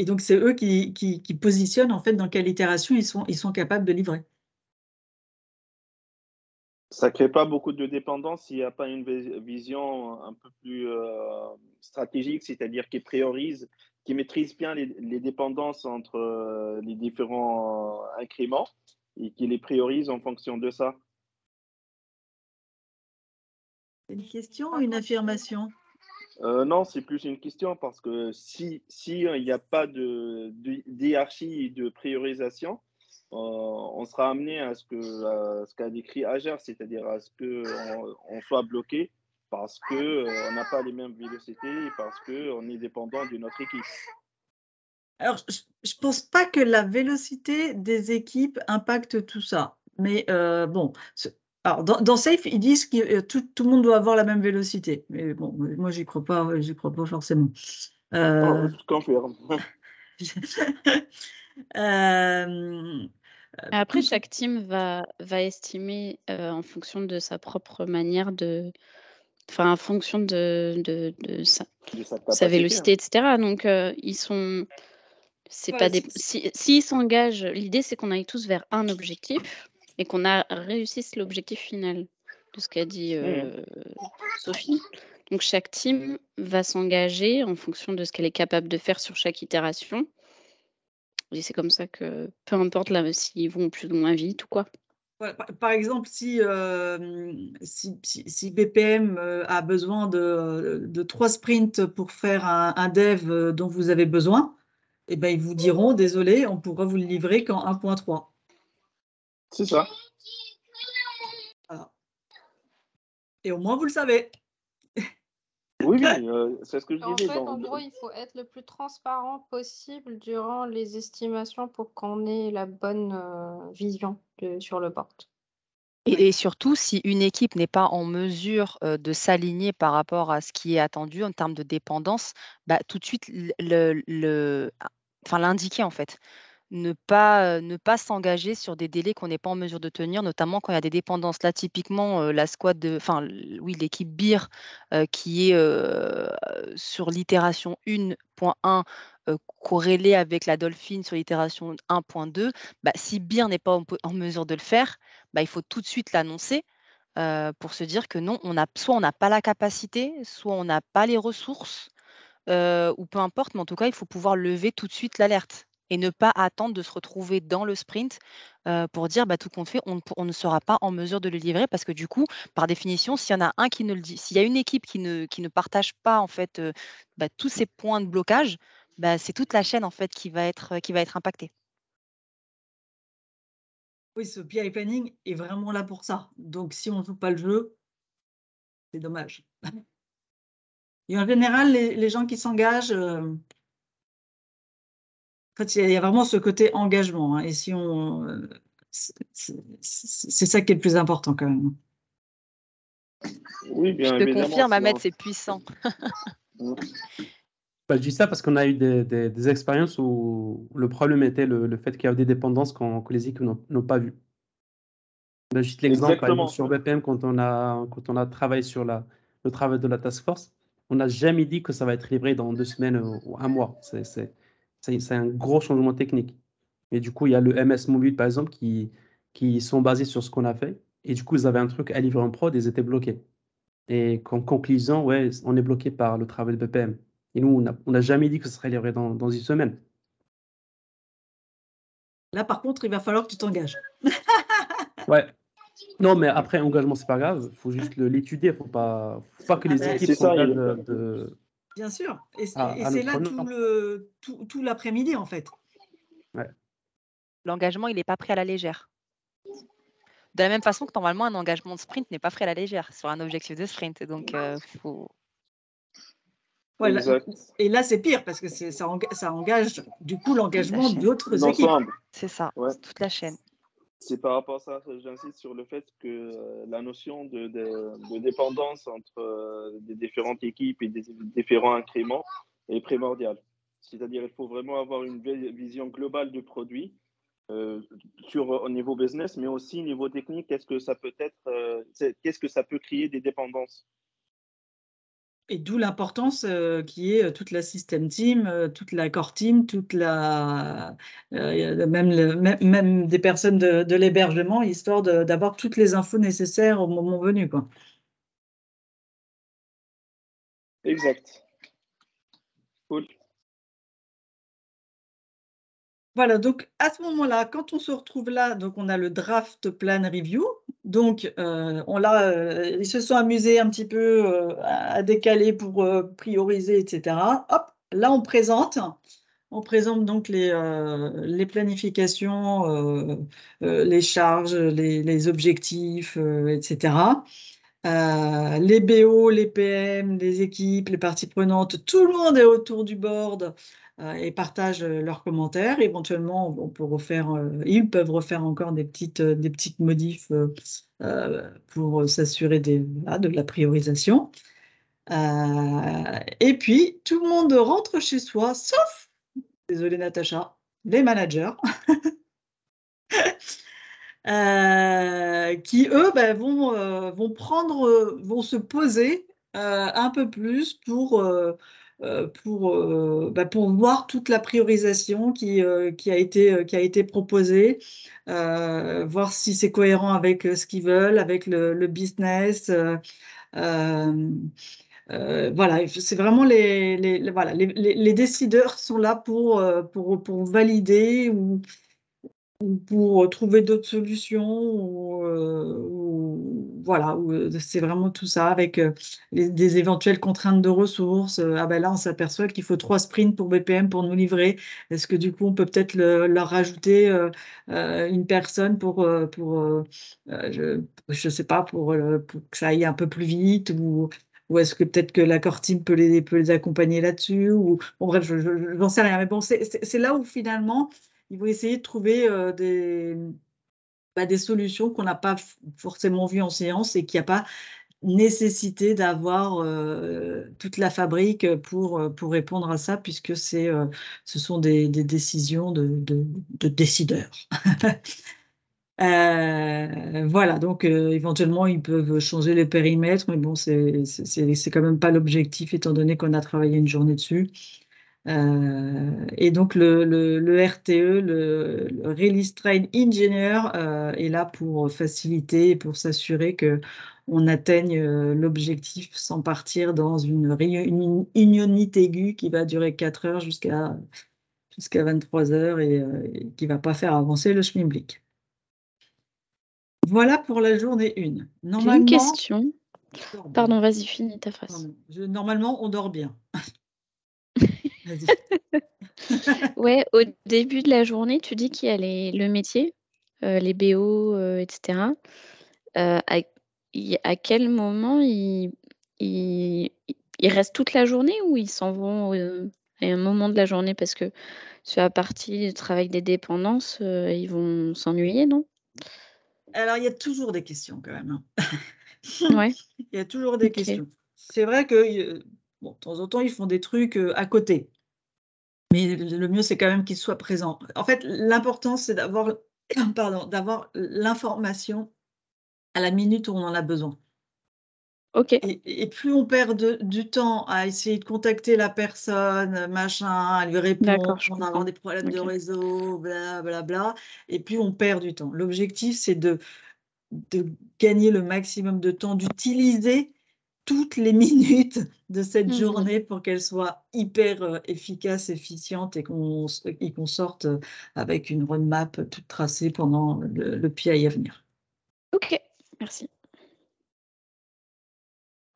donc, c'est eux qui positionnent en fait dans quelle itération ils sont capables de livrer. Ça crée pas beaucoup de dépendance s'il n'y a pas une vision un peu plus stratégique, c'est-à-dire qui priorise, qui maîtrise bien les dépendances entre les différents incréments et qui les priorise en fonction de ça. C'est une question ou une affirmation? Non, c'est plus une question parce que si il n'y a pas de hiérarchie et de priorisation, on sera amené à ce qu'a décrit Ager, c'est-à-dire à ce qu'on soit bloqué parce qu'on n'a pas les mêmes vélocités et parce qu'on est dépendant d'une autre équipe. Alors, je ne pense pas que la vélocité des équipes impacte tout ça. Mais bon, alors dans Safe, ils disent que tout le monde doit avoir la même vélocité. Mais bon, moi, j'y crois pas forcément. Je confirme. Après, chaque team va estimer en fonction de sa propre manière en fonction de sa De sa sa capacité. vélocité, etc. Donc, ils sont. C'est pas des. S'ils s'engagent, l'idée c'est qu'on aille tous vers un objectif et qu'on réussisse l'objectif final de ce qu'a dit Sophie. Donc, chaque team va s'engager en fonction de ce qu'elle est capable de faire sur chaque itération. Et c'est comme ça que, peu importe s'ils vont plus ou moins vite ou quoi. Par exemple, si BPM a besoin de 3 sprints pour faire un dev dont vous avez besoin, eh ben, ils vous diront, désolé, on pourra vous le livrer qu'en 1.3. C'est ça. Voilà. Et au moins, vous le savez. Oui, c'est ce que je En disais. fait, en gros, il faut être le plus transparent possible durant les estimations pour qu'on ait la bonne vision sur le board. Et surtout, si une équipe n'est pas en mesure de s'aligner par rapport à ce qui est attendu en termes de dépendance, tout de suite l'indiquer en fait. Ne pas s'engager sur des délais qu'on n'est pas en mesure de tenir, notamment quand il y a des dépendances. Là, typiquement, la squad l'équipe BIR qui est sur l'itération 1.1 corrélée avec la Dolphin sur l'itération 1.2. Si BIR n'est pas en mesure de le faire, il faut tout de suite l'annoncer pour se dire que non, soit on n'a pas la capacité, soit on n'a pas les ressources, ou peu importe, mais en tout cas, il faut pouvoir lever tout de suite l'alerte et ne pas attendre de se retrouver dans le sprint pour dire tout compte fait, on ne sera pas en mesure de le livrer parce que du coup, par définition, s'il y en a un qui ne le dit, s'il y a une équipe qui ne partage pas en fait tous ces points de blocage, c'est toute la chaîne en fait qui va être impactée. Oui, ce PI planning est vraiment là pour ça. Donc, si on ne joue pas le jeu, c'est dommage. Et en général, les gens qui s'engagent, en fait, il y a vraiment ce côté engagement. Et si c'est ça qui est le plus important quand même. Oui, Je bien te évidemment, confirme, si Ahmed, on... c'est puissant. Bah, je dis ça parce qu'on a eu des expériences où le problème était le fait qu'il y avait des dépendances que les équipes n'ont pas vues. Bah, juste l'exemple, par exemple, Exactement. sur BPM, quand on a travaillé sur le travail de la task force, on n'a jamais dit que ça va être livré dans 2 semaines ou un mois. C'est un gros changement technique. Et du coup, il y a le MS Mobile, par exemple, qui sont basés sur ce qu'on a fait. Et du coup, ils avaient un truc à livrer en prod et ils étaient bloqués. Et comme conclusion, ouais, on est bloqué par le travail de BPM. Et nous, on n'a jamais dit que ce serait livré dans 1 semaine. Là, par contre, il va falloir que tu t'engages. Ouais. Non, mais après, engagement, c'est pas grave. Il faut juste l'étudier. Faut pas que Ah les ben, équipes C'est ça, s'engagent bien sûr. Et à c'est notre là honneur. tout l'après-midi, en fait. Ouais. L'engagement, il n'est pas pris à la légère. De la même façon que normalement, un engagement de sprint n'est pas pris à la légère sur un objectif de sprint. Et donc, faut... Voilà. exact. Et là, c'est pire parce que ça engage du coup l'engagement chaîne. d'autres équipes. L'ensemble. C'est ça, Ouais. c'est toute la chaîne. C'est par rapport à ça que j'insiste sur le fait que la notion de dépendance entre des différentes équipes et des différents incréments est primordiale. C'est-à-dire qu'il faut vraiment avoir une vision globale du produit au niveau business, mais aussi au niveau technique. Qu'est-ce que ça peut être, qu'est-ce que ça peut créer des dépendances? Et d'où l'importance qui est toute la system team, toute la core team, même des personnes de l'hébergement, histoire d'avoir toutes les infos nécessaires au moment venu, quoi. Exact. Cool. Voilà, donc à ce moment-là, quand on se retrouve là, donc on a le draft plan review. Donc ils se sont amusés un petit peu à décaler pour prioriser, etc. Hop, là on présente donc les planifications, les charges, les objectifs, etc. Les BO, les PM, les équipes, les parties prenantes, tout le monde est autour du board et partage leurs commentaires. Éventuellement, ils peuvent refaire encore des petites modifs pour s'assurer de la priorisation. Et puis, tout le monde rentre chez soi, sauf, désolé Natacha, les managers, qui eux vont se poser un peu plus pour voir toute la priorisation qui a été proposée, voir si c'est cohérent avec ce qu'ils veulent, avec le business. Voilà, c'est vraiment les décideurs sont là pour valider ou pour trouver d'autres solutions voilà, c'est vraiment tout ça avec des éventuelles contraintes de ressources. Ah ben là, on s'aperçoit qu'il faut 3 sprints pour BPM pour nous livrer. Est-ce que du coup, on peut peut-être leur rajouter une personne je sais pas, pour que ça aille un peu plus vite ou est-ce que peut-être que la core team peut les accompagner là-dessus bon, bref, j'en sais rien. Mais bon, c'est là où finalement, ils vont essayer de trouver des solutions qu'on n'a pas forcément vues en séance et qu'il n'y a pas nécessité d'avoir toute la fabrique pour répondre à ça, puisque ce sont des décisions de décideurs. Voilà, donc éventuellement, ils peuvent changer les périmètres, mais bon, c'est quand même pas l'objectif, étant donné qu'on a travaillé une journée dessus. Et donc, le RTE, le Release Train Engineer, est là pour faciliter et pour s'assurer qu'on atteigne l'objectif sans partir dans une unionite aiguë qui va durer 4 heures jusqu'à 23 heures et qui ne va pas faire avancer le schmilblick. Voilà pour la journée 1. J'ai une Normalement, question. on dort bien. Pardon, vas-y, finis ta phrase. Normalement, on dort bien. Vas-y. Ouais, au début de la journée, tu dis qu'il y a le métier, les BO, etc. À quel moment ils restent toute la journée ou ils s'en vont à un moment de la journée? Parce que sur la partie du travail des dépendances, ils vont s'ennuyer, non? Alors, il y a toujours des questions quand même, hein. Ouais, Il y a toujours des ok. questions. C'est vrai que, bon, de temps en temps, ils font des trucs à côté. Mais le mieux, c'est quand même qu'ils soient présents. En fait, l'important, c'est d'avoir d'avoir l'information à la minute où on en a besoin. Ok, Et plus on perd du temps à essayer de contacter la personne, machin, à lui répondre, d'accord, je à avoir comprends. des problèmes de Ok. réseau, blablabla, et plus on perd du temps. L'objectif, c'est de gagner le maximum de temps, d'utiliser toutes les minutes de cette Mhm. journée pour qu'elle soit hyper efficace, efficiente et qu'on sorte avec une roadmap toute tracée pendant le PI à venir. Ok, merci.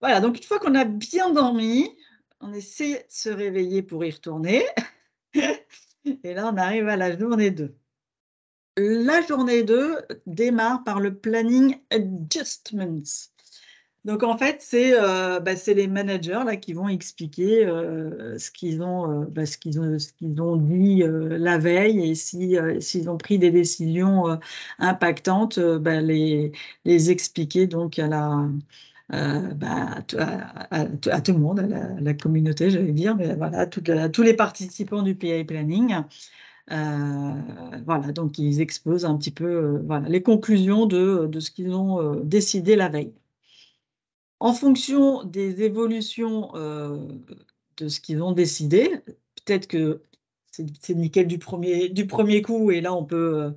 Voilà, donc une fois qu'on a bien dormi, on essaie de se réveiller pour y retourner. Et là, on arrive à la journée 2. La journée 2 démarre par le planning adjustments. Donc en fait, c'est les managers là qui vont expliquer ce qu'ils ont dit la veille et s'ils ont pris des décisions impactantes, les expliquer donc à tout le monde, à la communauté, j'allais dire, mais voilà, à tous les participants du PI Planning. Voilà, donc ils exposent un petit peu voilà, les conclusions de ce qu'ils ont décidé la veille. En fonction des évolutions de ce qu'ils ont décidé, peut-être que c'est nickel du premier coup et là on peut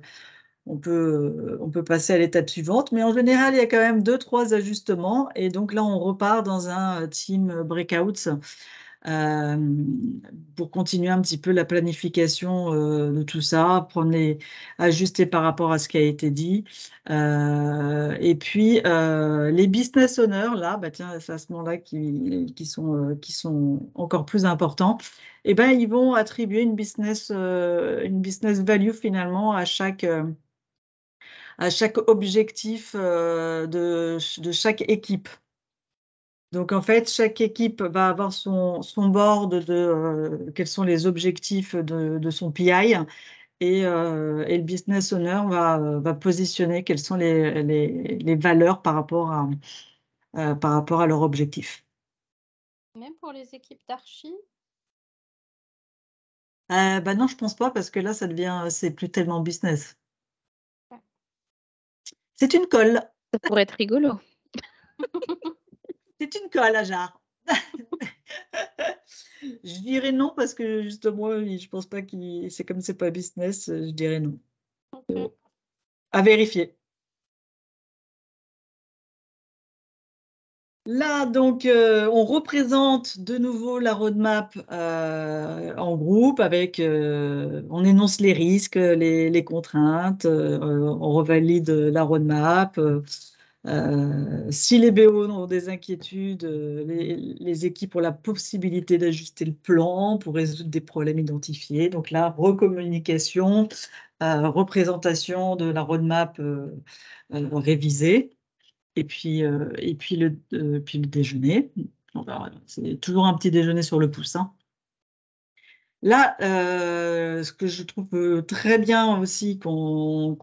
passer à l'étape suivante, mais en général il y a quand même 2-3 ajustements et donc là on repart dans un team breakouts pour continuer un petit peu la planification de tout ça, ajuster par rapport à ce qui a été dit. Et puis, les business owners, là, tiens, c'est à ce moment-là qui sont encore plus importants. Et ben, ils vont attribuer une business value finalement à chaque objectif de chaque équipe. Donc, en fait, chaque équipe va avoir son board de quels sont les objectifs de son PI et le business owner va positionner quelles sont les valeurs par rapport à leur objectif. Même pour les équipes d'archi? Non, je pense pas parce que là, c'est plus tellement business. Ouais. C'est une colle. Ça pourrait être rigolo. C'est une colle, Ajar. Je dirais non parce que justement, je pense pas c'est comme c'est pas business, je dirais non. Ok. À vérifier. Là, donc, on représente de nouveau la roadmap en groupe on énonce les risques, les contraintes, on revalide la roadmap. Si les BO ont des inquiétudes, les équipes ont la possibilité d'ajuster le plan pour résoudre des problèmes identifiés. Donc là, recommunication, représentation de la roadmap révisée. Et puis le déjeuner. C'est toujours un petit déjeuner sur le pouce, hein. Là, ce que je trouve très bien aussi, qu'on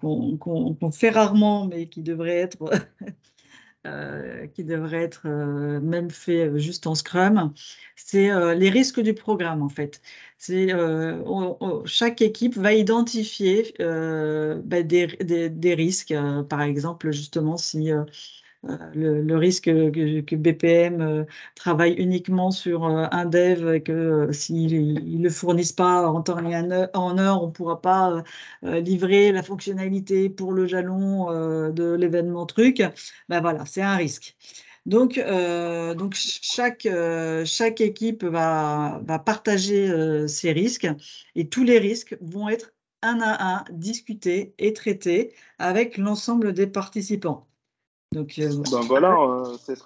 fait rarement, mais qui devrait être même fait juste en Scrum, c'est les risques du programme, en fait. Chaque équipe va identifier des risques. Par exemple, justement, si le risque que BPM travaille uniquement sur un dev et que s'ils ne le fournissent pas en temps et en heure, on ne pourra pas livrer la fonctionnalité pour le jalon de l'événement truc. Voilà, c'est un risque. Donc chaque équipe va partager ces risques et tous les risques vont être un à un discutés et traités avec l'ensemble des participants. Donc, Ben voilà, c'est ce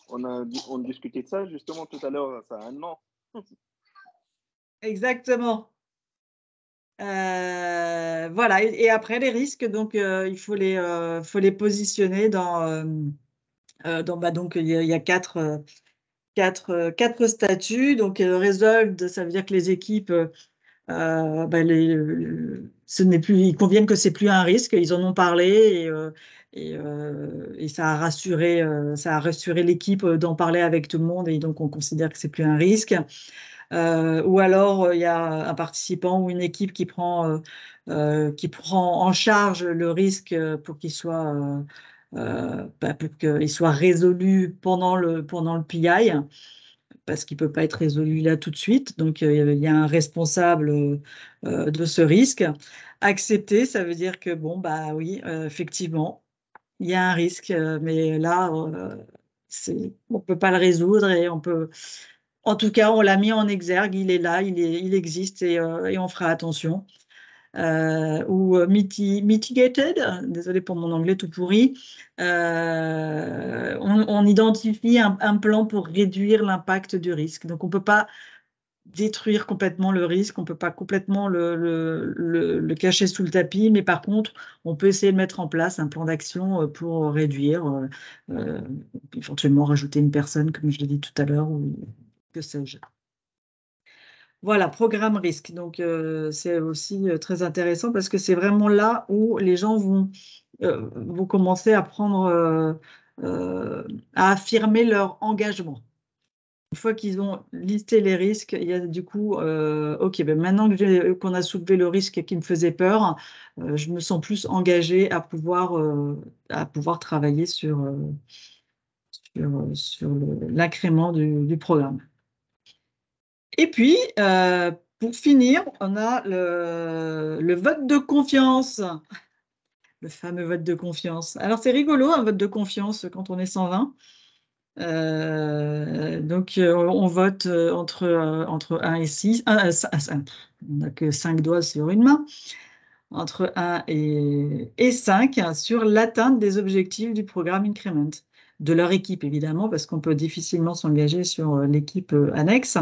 on discutait de ça justement tout à l'heure, ça a un an. exactement. Voilà, et après les risques, donc il faut les positionner donc il y a quatre statuts. Donc resolved, ça veut dire que les équipes ils conviennent que c'est plus un risque, ils en ont parlé et ça a rassuré l'équipe d'en parler avec tout le monde et donc on considère que c'est plus un risque. Ou alors il y a un participant ou une équipe qui prend en charge le risque pour qu'il soit résolu pendant le PI, parce qu'il ne peut pas être résolu là tout de suite. Donc, il y a un responsable de ce risque. Accepter, ça veut dire que, bon, bah oui, effectivement, il y a un risque, mais là, on ne peut pas le résoudre et on peut... En tout cas, on l'a mis en exergue, il est là, il existe et on fera attention. Ou mitigated, désolé pour mon anglais tout pourri, on identifie un plan pour réduire l'impact du risque. Donc, on ne peut pas détruire complètement le risque, on ne peut pas complètement le cacher sous le tapis, mais par contre, on peut essayer de mettre en place un plan d'action pour réduire, éventuellement rajouter une personne, comme je l'ai dit tout à l'heure, ou que sais-je. Voilà, programme risque. Donc, c'est aussi très intéressant parce que c'est vraiment là où les gens vont commencer à à affirmer leur engagement. Une fois qu'ils ont listé les risques, il y a du coup, OK, ben maintenant qu'on a soulevé le risque qui me faisait peur, je me sens plus engagée à pouvoir travailler sur l'incrément du programme. Et puis, pour finir, on a le vote de confiance, le fameux vote de confiance. Alors, c'est rigolo, un vote de confiance quand on est 120. Donc, on vote entre 1 et 6. On n'a que 5 doigts sur une main. Entre 1 et 5 sur l'atteinte des objectifs du programme Increment. De leur équipe, évidemment, parce qu'on peut difficilement s'engager sur l'équipe annexe.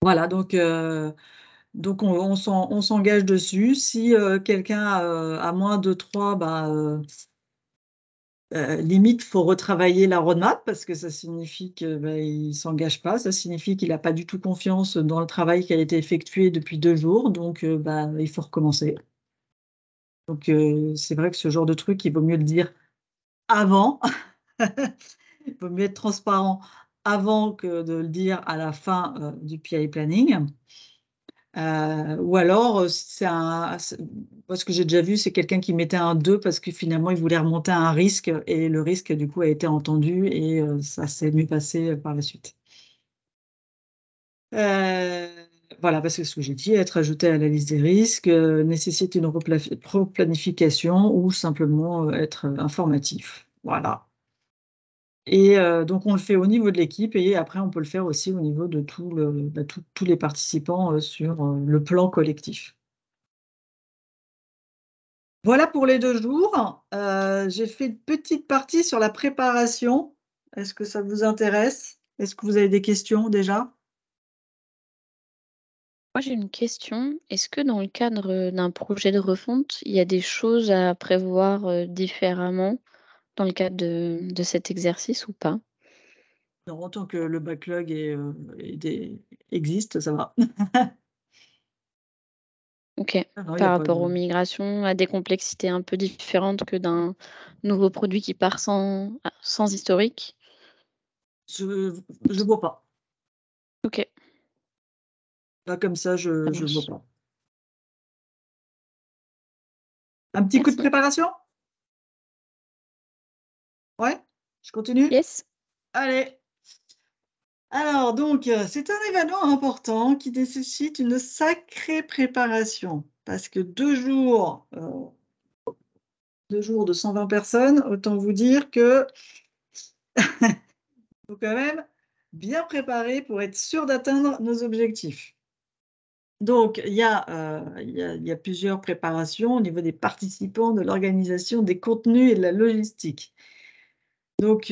Voilà, donc on s'engage dessus. Si quelqu'un a moins de 3, limite, il faut retravailler la roadmap parce que ça signifie qu'il ne s'engage pas. Ça signifie qu'il n'a pas du tout confiance dans le travail qui a été effectué depuis 2 jours. Donc, il faut recommencer. Donc, c'est vrai que ce genre de truc, il vaut mieux le dire avant. Il vaut mieux être transparent avant que de le dire à la fin du PI planning. Ou alors, moi, ce que j'ai déjà vu, c'est quelqu'un qui mettait un 2 parce que finalement, il voulait remonter à un risque et le risque, du coup, a été entendu et ça s'est mieux passé par la suite. Voilà, parce que ce que j'ai dit, être ajouté à la liste des risques nécessite une replanification ou simplement être informatif. Voilà. Et donc, on le fait au niveau de l'équipe et après, on peut le faire aussi au niveau de tous les participants sur le plan collectif. Voilà pour les 2 jours. J'ai fait une petite partie sur la préparation. Est-ce que ça vous intéresse? Est-ce que vous avez des questions déjà? Moi, j'ai une question. Est-ce que dans le cadre d'un projet de refonte, il y a des choses à prévoir différemment dans le cadre de cet exercice ou pas? Non, tant que le backlog existe, ça va. OK. Ah non, il y a Par pas rapport aux de... migrations, à des complexités un peu différentes que d'un nouveau produit qui part sans historique? Je ne vois pas. OK, Là, comme ça, je ça ne vois marche. pas. Un petit coup de Merci. préparation? Ouais? Je continue? Yes. Allez. Alors, donc, c'est un événement important qui nécessite une sacrée préparation. Parce que 2 jours, 2 jours de 120 personnes, autant vous dire que faut quand même bien préparer pour être sûr d'atteindre nos objectifs. Donc, il y a plusieurs préparations au niveau des participants, de l'organisation, des contenus et de la logistique. Donc,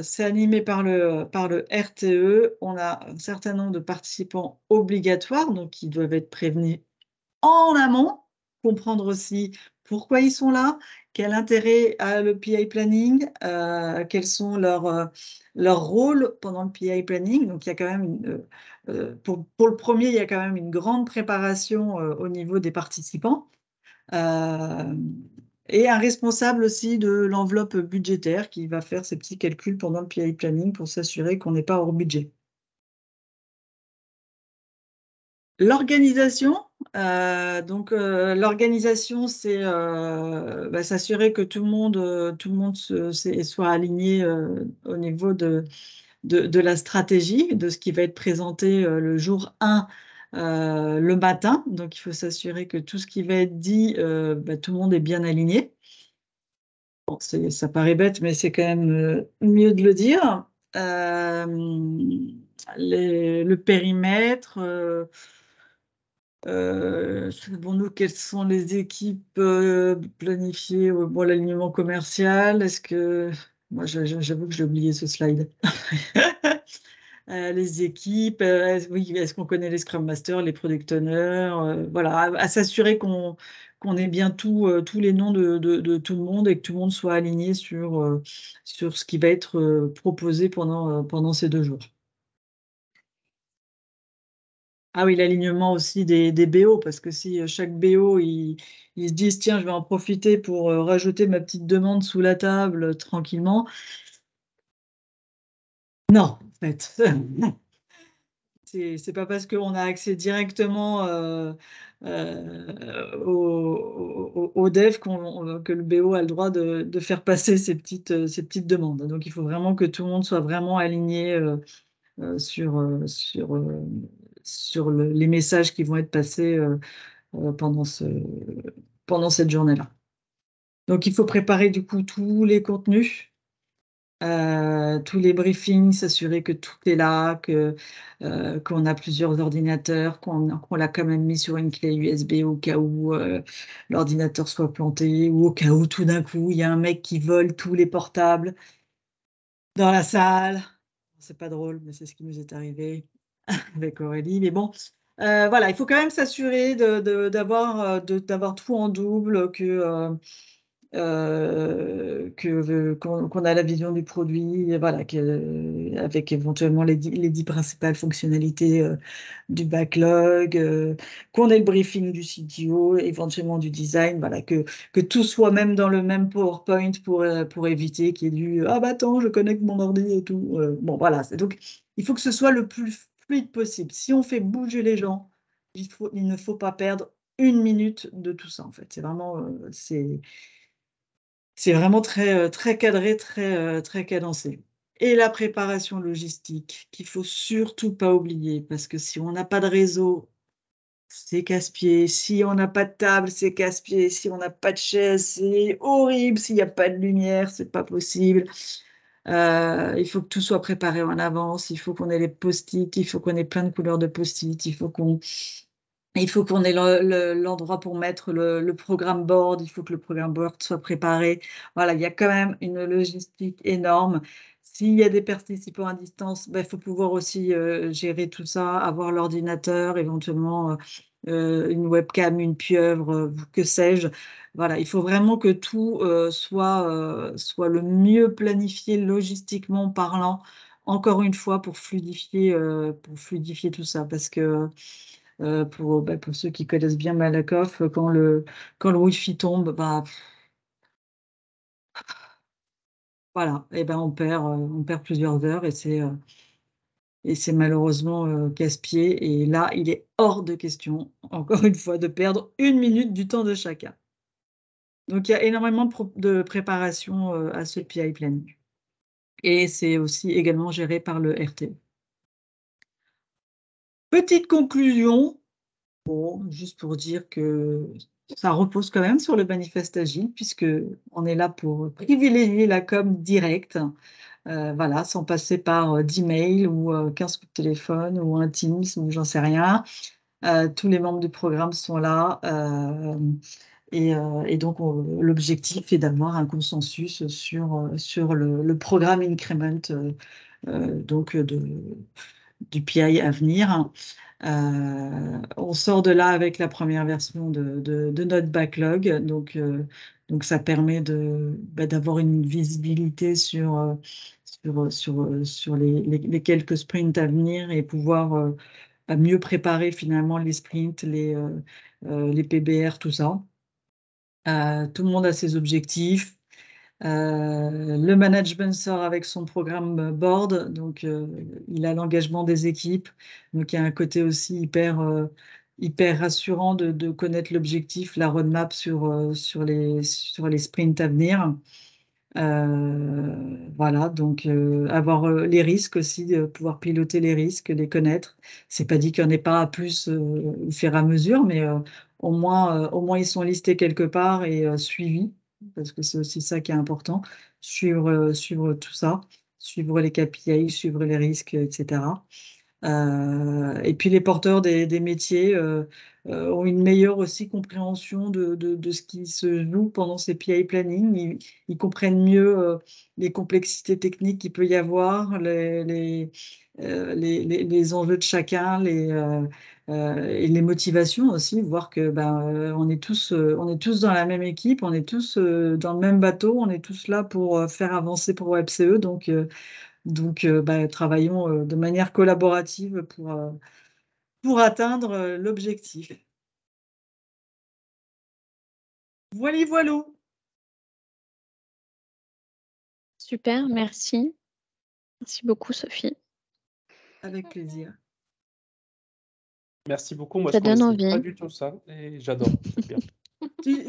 c'est animé par le RTE. On a un certain nombre de participants obligatoires, donc qui doivent être prévenus en amont, comprendre aussi pourquoi ils sont là, quel intérêt a le PI planning, quels sont leurs rôles pendant le PI planning. Donc, il y a quand même pour le premier, il y a quand même une grande préparation au niveau des participants. Et un responsable aussi de l'enveloppe budgétaire qui va faire ces petits calculs pendant le PI planning pour s'assurer qu'on n'est pas hors budget. L'organisation, l'organisation, c'est s'assurer que tout le monde soit aligné au niveau de la stratégie, de ce qui va être présenté le jour 1 le matin. Donc, il faut s'assurer que tout ce qui va être dit, tout le monde est bien aligné. Bon, ça paraît bête, mais c'est quand même mieux de le dire. Le périmètre, savons-nous quelles sont les équipes planifiées? Bon, l'alignement commercial, est-ce que... Moi, j'avoue que j'ai oublié ce slide. Les équipes, oui, est-ce qu'on connaît les Scrum Masters, les Product Owners, voilà, à s'assurer qu'on ait bien tous les noms de tout le monde et que tout le monde soit aligné sur ce qui va être proposé pendant ces 2 jours. Ah oui, l'alignement aussi des BO, parce que si chaque BO, ils se disent, tiens, je vais en profiter pour rajouter ma petite demande sous la table tranquillement. Non, en fait. C'est pas parce qu'on a accès directement au dev que le BO a le droit de faire passer ces petites demandes. Donc, il faut vraiment que tout le monde soit vraiment aligné sur les messages qui vont être passés pendant cette journée-là. Donc, il faut préparer du coup tous les contenus, tous les briefings, s'assurer que tout est là, qu'on a plusieurs ordinateurs, qu'on l'a quand même mis sur une clé USB au cas où l'ordinateur soit planté, ou au cas où tout d'un coup, il y a un mec qui vole tous les portables dans la salle. C'est pas drôle, mais c'est ce qui nous est arrivé avec Aurélie. Mais bon, voilà, il faut quand même s'assurer d'avoir tout en double, qu'on a la vision du produit, et voilà, avec éventuellement les 10 principales fonctionnalités du backlog, qu'on ait le briefing du CTO, éventuellement du design, voilà, que tout soit même dans le même PowerPoint pour éviter qu'il y ait du « Ah bah attends, je connecte mon ordi et tout ». Bon, voilà, donc il faut que ce soit le plus fluide possible. Si on fait bouger les gens, il ne faut pas perdre 1 minute de tout ça, en fait. C'est vraiment très cadré, très cadencé. Et la préparation logistique, qu'il ne faut surtout pas oublier, parce que si on n'a pas de réseau, c'est casse-pied. Si on n'a pas de table, c'est casse-pied. Si on n'a pas de chaise, c'est horrible. S'il n'y a pas de lumière, c'est pas possible. Il faut que tout soit préparé en avance. Il faut qu'on ait les post-it. Il faut qu'on ait plein de couleurs de post-it. Il faut qu'on ait l'endroit pour mettre le programme board, il faut que le programme board soit préparé. Voilà, il y a quand même une logistique énorme. S'il y a des participants à distance, il faut pouvoir aussi gérer tout ça, avoir l'ordinateur, éventuellement une webcam, une pieuvre, que sais-je. Voilà, il faut vraiment que tout soit le mieux planifié logistiquement parlant, encore une fois, pour fluidifier tout ça, parce que pour ceux qui connaissent bien Malakoff, quand le Wi-Fi tombe, voilà, et on perd plusieurs heures et c'est malheureusement casse-pied. Et là, il est hors de question, encore une fois, de perdre 1 minute du temps de chacun. Donc, il y a énormément de préparation à ce PI planning. Et c'est aussi également géré par le RTE. Petite conclusion. Bon, juste pour dire que ça repose quand même sur le manifeste agile, puisqu'on est là pour privilégier la com directe, voilà, sans passer par 10 mails ou 15 coups de téléphone ou un Teams ou j'en sais rien. Tous les membres du programme sont là. Et donc, l'objectif est d'avoir un consensus sur le programme Increment, donc du PI à venir. On sort de là avec la première version de notre backlog. Donc ça permet d'avoir une visibilité sur les quelques sprints à venir et pouvoir à mieux préparer finalement les sprints, les PBR, tout ça. Tout le monde a ses objectifs. Le management sort avec son programme board, donc il a l'engagement des équipes. Donc il y a un côté aussi hyper rassurant de connaître l'objectif, la roadmap sur les sprints à venir. Voilà, donc avoir les risques aussi, de pouvoir piloter les risques, les connaître. C'est pas dit qu'il n'y en ait pas plus au fur et à mesure, mais au moins ils sont listés quelque part et suivis, parce que c'est aussi ça qui est important. Suivre tout ça, suivre les KPI, suivre les risques, etc. Et puis les porteurs des métiers ont une meilleure aussi compréhension de ce qui se joue pendant ces PI planning. Ils comprennent mieux les complexités techniques qu'il peut y avoir, les enjeux de chacun, et les motivations aussi, voir que on est tous dans la même équipe, on est tous dans le même bateau, on est tous là pour faire avancer pour WebCE. Donc, travaillons de manière collaborative pour atteindre l'objectif. Voilà, voilà. Super, merci. Merci beaucoup, Sophie. Avec plaisir. Merci beaucoup. Moi, Ça je donne connaissais pas envie. du tout ça et j'adore. C'est bien.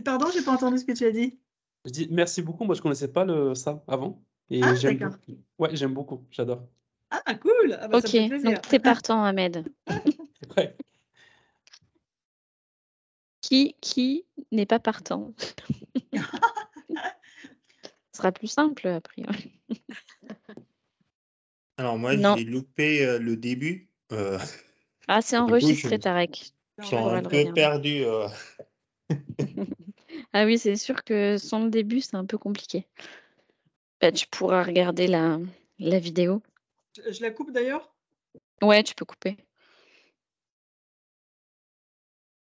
Pardon, j'ai pas entendu ce que tu as dit. Je dis merci beaucoup. Moi, je connaissais pas ça avant et Ah, j'aime d'accord. beaucoup. Ouais, j'aime beaucoup. J'adore. Ah, cool. Ah, ça me fait Ok, plaisir. donc t'es partant, Ahmed. Ouais. Qui n'est pas partant? Ce sera plus simple, a priori. Alors moi, Non. j'ai loupé le début. Ah, c'est Du coup, enregistré, Tarek. je Tu suis pourras un le peu regarder. perdu. Ah oui, c'est sûr que sans le début, c'est un peu compliqué. Bah, tu pourras regarder la vidéo. Je la coupe d'ailleurs? Ouais, tu peux couper.